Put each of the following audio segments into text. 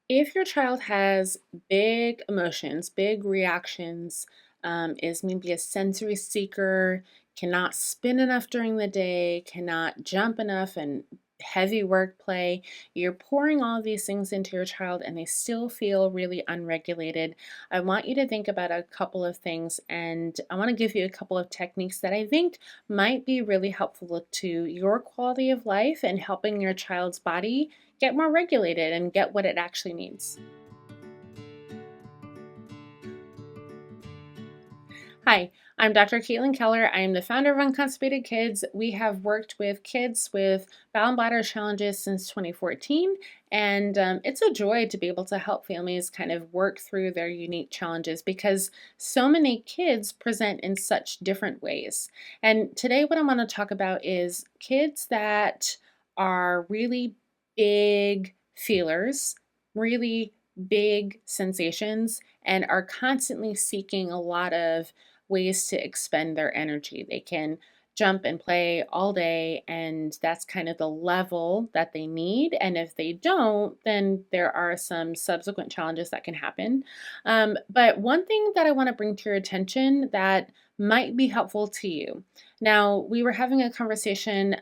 If your child has big emotions, big reactions, is maybe a sensory seeker, cannot spin enough during the day, cannot jump enough, and heavy work play, you're pouring all these things into your child and they still feel really unregulated. I want you to think about a couple of things, and I want to give you a couple of techniques that I think might be really helpful to your quality of life and helping your child's body get more regulated and get what it actually needs. Hi, I'm Dr. Caitlin Keller. I am the founder of Unconstipated Kids. We have worked with kids with bowel and bladder challenges since 2014, and it's a joy to be able to help families kind of work through their unique challenges because so many kids present in such different ways. And today, what I want to talk about is kids that are really big feelers, really big sensations, and are constantly seeking a lot of ways to expend their energy. They can jump and play all day, and that's kind of the level that they need. And if they don't, then there are some subsequent challenges that can happen. But one thing that I want to bring to your attention that might be helpful to you. Now, we were having a conversation,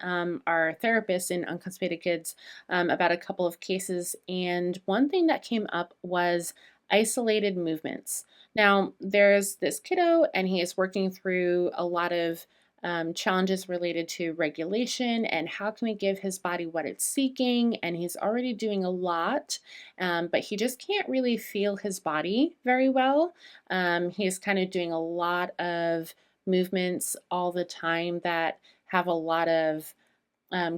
our therapist in Unconstipated Kids, about a couple of cases, and one thing that came up was isolated movements. Now, there's this kiddo, and he is working through a lot of challenges related to regulation and how can we give his body what it's seeking. And he's already doing a lot, but he just can't really feel his body very well. He's kind of doing a lot of movements all the time that have a lot of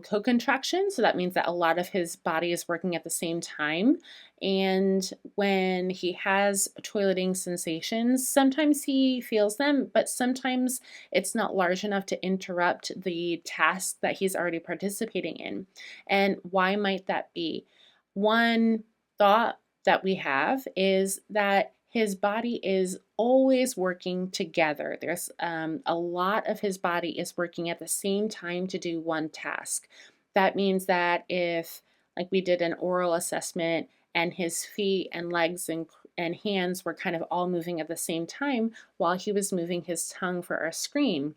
co-contraction. So that means that a lot of his body is working at the same time. And when he has toileting sensations, sometimes he feels them, but sometimes it's not large enough to interrupt the task that he's already participating in. And why might that be? One thought that we have is that his body is always working together. There's a lot of his body is working at the same time to do one task. That means that if, like, we did an oral assessment and his feet and legs and hands were kind of all moving at the same time while he was moving his tongue for our screen,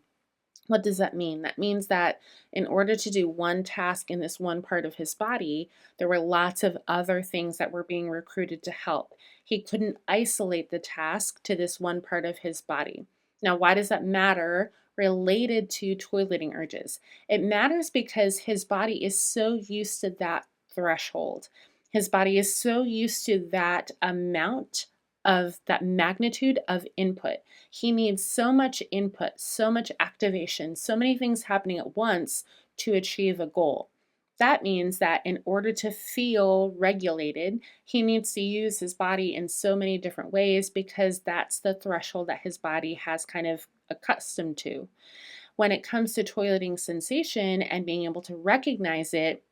what does that mean? That means that in order to do one task in this one part of his body, there were lots of other things that were being recruited to help. He couldn't isolate the task to this one part of his body. Now, why does that matter related to toileting urges? It matters because his body is so used to that threshold. His body is so used to that amount of that magnitude of input. He needs so much input, so much activation, so many things happening at once to achieve a goal. That means that in order to feel regulated, he needs to use his body in so many different ways because that's the threshold that his body has kind of accustomed to. When it comes to toileting sensation and being able to recognize it,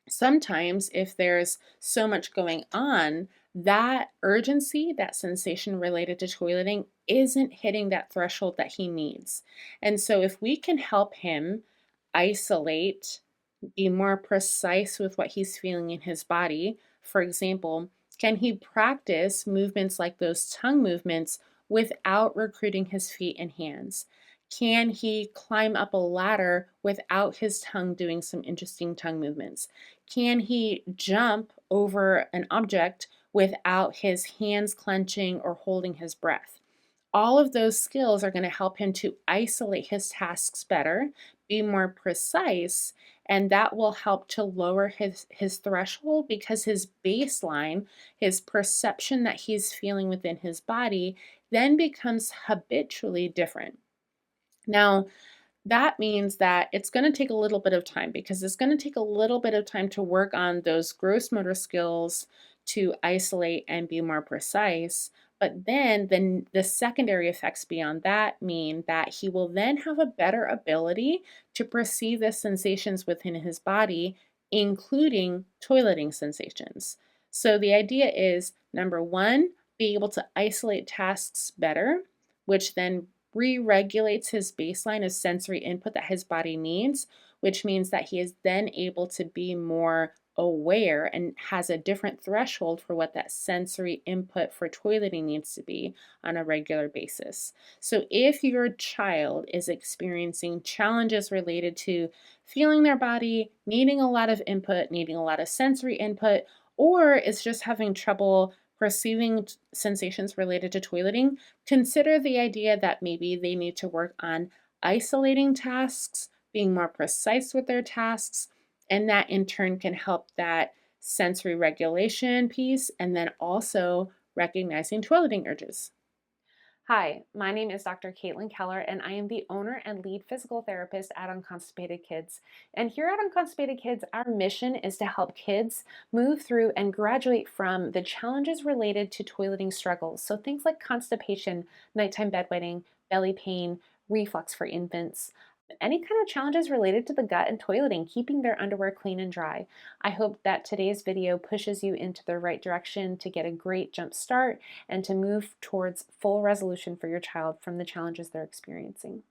sometimes if there's so much going on, that urgency, that sensation related to toileting, isn't hitting that threshold that he needs. And so, if we can help him isolate, be more precise with what he's feeling in his body, for example, can he practice movements like those tongue movements without recruiting his feet and hands? Can he climb up a ladder without his tongue doing some interesting tongue movements? Can he jump over an object without his hands clenching or holding his breath? All of those skills are going to help him to isolate his tasks better, be more precise, and that will help to lower his threshold because his baseline, his perception that he's feeling within his body, then becomes habitually different. Now, that means that it's going to take a little bit of time because it's going to take a little bit of time to work on those gross motor skills to isolate and be more precise. But then the secondary effects beyond that mean that he will then have a better ability to perceive the sensations within his body, including toileting sensations. So the idea is number one, be able to isolate tasks better, which then re-regulates his baseline of sensory input that his body needs, which means that he is then able to be more aware and has a different threshold for what that sensory input for toileting needs to be on a regular basis. So, if your child is experiencing challenges related to feeling their body, needing a lot of input, needing a lot of sensory input, or is just having trouble perceiving sensations related to toileting, consider the idea that maybe they need to work on isolating tasks, being more precise with their tasks, and that in turn can help that sensory regulation piece and then also recognizing toileting urges. Hi, my name is Dr. Caitlin Keller, and I am the owner and lead physical therapist at Unconstipated Kids. And here at Unconstipated Kids, our mission is to help kids move through and graduate from the challenges related to toileting struggles. So things like constipation, nighttime bedwetting, belly pain, reflux for infants, any kind of challenges related to the gut and toileting, keeping their underwear clean and dry. I hope that today's video pushes you into the right direction to get a great jump start and to move towards full resolution for your child from the challenges they're experiencing.